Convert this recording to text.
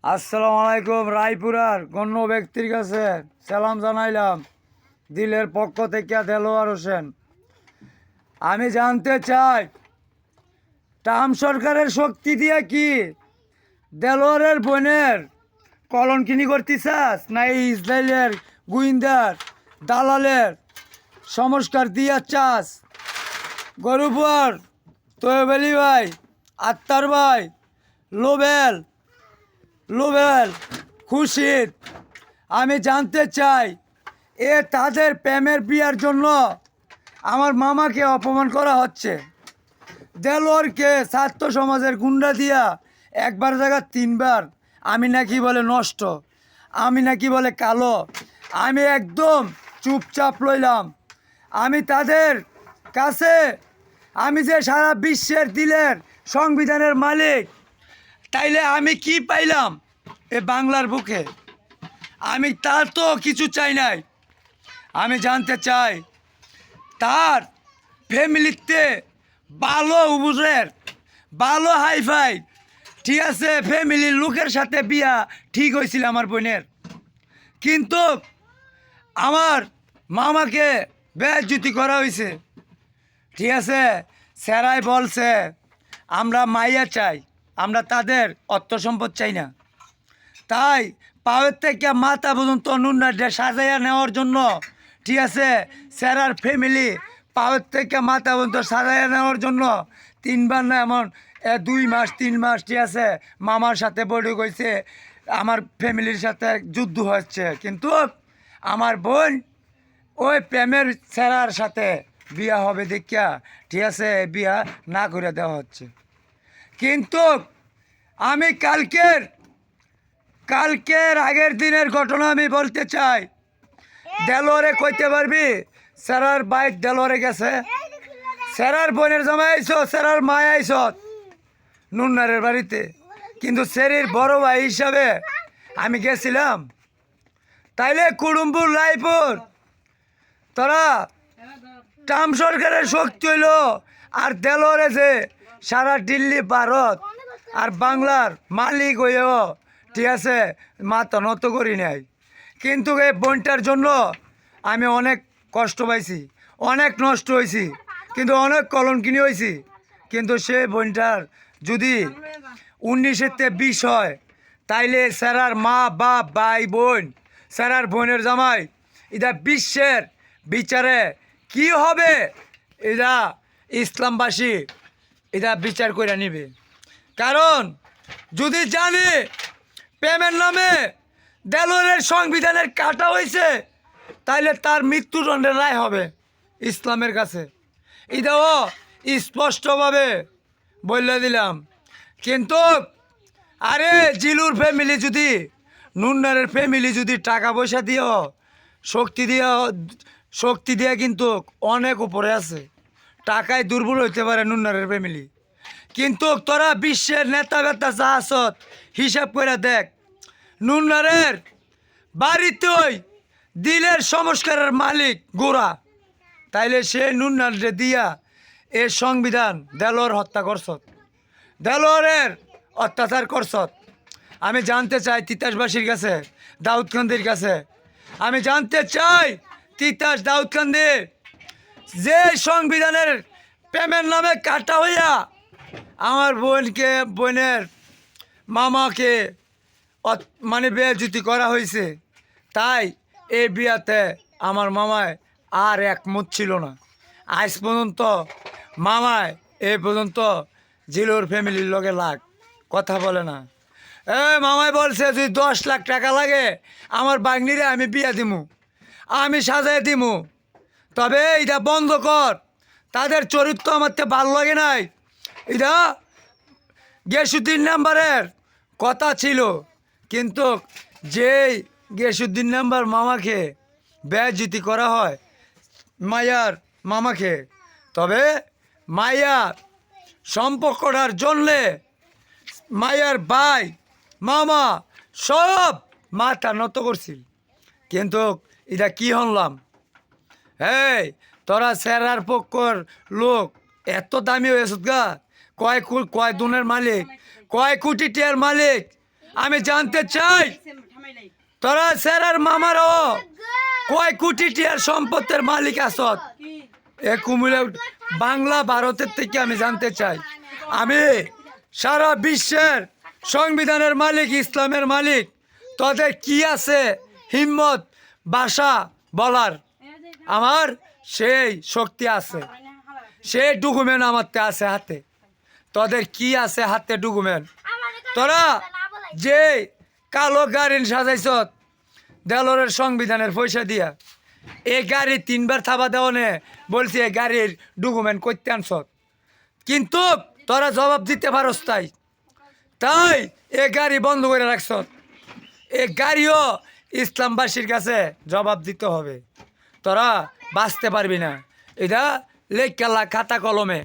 আসসালামু আলাইকুম। রায়পুরার গণ্য ব্যক্তির কাছে সালাম জানাইলাম দিলের পক্ষ থেকে দেলোয়ার হোসেন। আমি জানতে চাই, ট্রাম্প সরকারের শক্তি দিয়ে কি দেলোয়ারের বোনের কলঙ্কিনী করতে চাস, না এই ইসরায়েলের গুইন্দার দালালের সংস্কার দিয়া চাস? গরুপুর তৈব আলী ভাই, আত্মার ভাই, লোবেল লোবেল খুশিদ, আমি জানতে চাই তাদের প্রেমের বিয়ার জন্য আমার মামাকে অপমান করা হচ্ছে। দেলোয়ারকে ছাত্র সমাজের গুন্ডা দিয়া একবার জায়গা তিনবার আমি নাকি বলে নষ্ট, আমি নাকি বলে কালো। আমি একদম চুপচাপ লইলাম। আমি তাদের কাছে, আমি যে সারা বিশ্বের দিলের সংবিধানের মালিক, তাইলে আমি কি পাইলাম এ বাংলার বুকে? আমি তার তো কিছু চাই নাই। আমি জানতে চাই তার ফ্যামিলিতে ভালো উবুজের, ভালো হাইফাই, ঠিক আছে, ফ্যামিলির লোকের সাথে বিয়া ঠিক হয়েছিল আমার বোনের, কিন্তু আমার মামাকে বেজ্জতি করা হয়েছে। ঠিক আছে, স্যারাই বলছে আমরা মাইয়া চাই, আমরা তাদের অর্থ সম্পদ চাই না। তাই পাওয়ের থেকে মাথা পর্যন্ত নুন্না সাজাইয়া নেওয়ার জন্য, ঠিক আছে, স্যারার ফ্যামিলি পাওয়ের থেকে মাথা পর্যন্ত সাজাইয়া নেওয়ার জন্য তিনবার না এমন 2 মাস 3 মাস, ঠিক আছে, মামার সাথে বৈঠক হয়েছে, আমার ফ্যামিলির সাথে যুদ্ধ হচ্ছে, কিন্তু আমার বোন ওই প্রেমের স্যারার সাথে বিয়া হবে দেখিয়া, ঠিক আছে, বিয়া না করে দেওয়া হচ্ছে। কিন্তু আমি কালকের আগের দিনের ঘটনা আমি বলতে চাই। দেলোয়ারে কইতে পারবি স্যারার বাইক দেলোয়ারে গেছে, স্যারার বোনের জামাই আইস, স্যারার মায় আইস নুন্নারের বাড়িতে, কিন্তু সেরির বড় ভাই হিসাবে আমি গেছিলাম। তাইলে কুড়ুম্বুর রায়পুর তোরা ট্রাম্প সরকারের শক্তি হইল, আর দেলোয়ারে যে সারা দিল্লি ভারত আর বাংলার মালিক হইও, ঠিক আছে, মাথা নত করি নাই। কিন্তু এই বোনটার জন্য আমি অনেক কষ্ট পাইছি, অনেক নষ্ট হয়েছি, কিন্তু অনেক কলঙ্কিনী হয়েছি। কিন্তু সে বোনটার যদি 19-20 হয়, তাইলে স্যারার মা বাপ ভাই বোন, স্যারার বোনের জামাই, এটা বিশ্বের বিচারে কি হবে, এটা ইসলামবাসী এটা বিচার করে নিবে। কারণ যদি জানে প্রেমের নামে দেলোয়ারের সংবিধানের কাটা হয়েছে, তাইলে তার মৃত্যুদণ্ডের রায় হবে ইসলামের কাছে। এটাও স্পষ্টভাবে বলে দিলাম। কিন্তু আরে জিলুর ফ্যামিলি যদি, নুন্নারের ফ্যামিলি যদি টাকা পয়সা দিও, শক্তি দিয়ে কিন্তু অনেক উপরে আছে, টাকায় দুর্বল হইতে পারে নুন্নারের ফ্যামিলি। কিন্তু তোরা বিশ্বের নেতা বেতা যা আসত হিসাব করে দেখ, নুন্নারের বাড়িতেই দিলের সংস্কারের মালিক গোড়া, তাইলে সে নুন্নারে দিয়া এ সংবিধান দেলোয়ার হত্যা করছত, দেলোয়ারের অত্যাচার করছত। আমি জানতে চাই তিতাসবাসীর কাছে, দাউদকান্দির কাছে, আমি জানতে চাই তিতাস দাউদকান্দি যে সংবিধানের প্রেমের নামে কাটা হইয়া আমার বোনের মামাকে মানে বেজ্জতি করা হয়েছে, তাই এই বিয়াতে আমার মামায় আর একমত ছিল না। আজ পর্যন্ত মামায় এই পর্যন্ত জিলোর ফ্যামিলির লগে কথা বলে না। মামায় বলছে যদি 10 লাখ টাকা লাগে আমার বাগনিরে আমি বিয়া দিমু, আমি সাজাই দিমু, তবে এটা বন্ধ কর, তাদের চরিত্র আমার তো ভালো লাগে নাই। এটা গিয়াসুদ্দিন নাম্বারের কথা ছিল, কিন্তু যেই গিয়াসুদ্দিন নাম্বার মামাকে বেজ্জতি করা হয় মায়ার মামাকে, তবে মায়ার সম্পর্কটার জন্যে মায়ার ভাই মামা সব মাথা নত করছিল। কিন্তু এটা কি হলাম? এই তোরা স্যারার পক্ষর লোক এত দামি হয়েছ গা, কয় দুনের মালিক, কয় কোটি টিয়ার মালিক, আমি জানতে চাই তোরা স্যারের মামারও কয় কোটি টিয়ার সম্পত্তির মালিক আসত এ কুমিল্লা বাংলা ভারতের থেকে আমি জানতে চাই। আমি সারা বিশ্বের সংবিধানের মালিক, ইসলামের মালিক, তোদের কি আছে হিম্মত ভাষা বলার? আমার সেই শক্তি আছে, সেই ডকুমেন্ট আমার আছে হাতে। তোদের কি আছে হাতে ডকুমেন্ট? তোরা যে কালো গাড়ি সাজাইছ দেলোরের সংবিধানের পয়সা দিয়া, এই গাড়ি 3 বার থাবা দেওয়া নে বলছি এই গাড়ির ডকুমেন্ট করতে আনছ, কিন্তু তোরা জবাব দিতে পারস তাই তাই এ গাড়ি বন্ধ করে রাখছ। এ গাড়িও ইসলামবাসীর কাছে জবাব দিতে হবে, তোরা বাঁচতে পারবি না। এটা লেখালা খাতা কলমে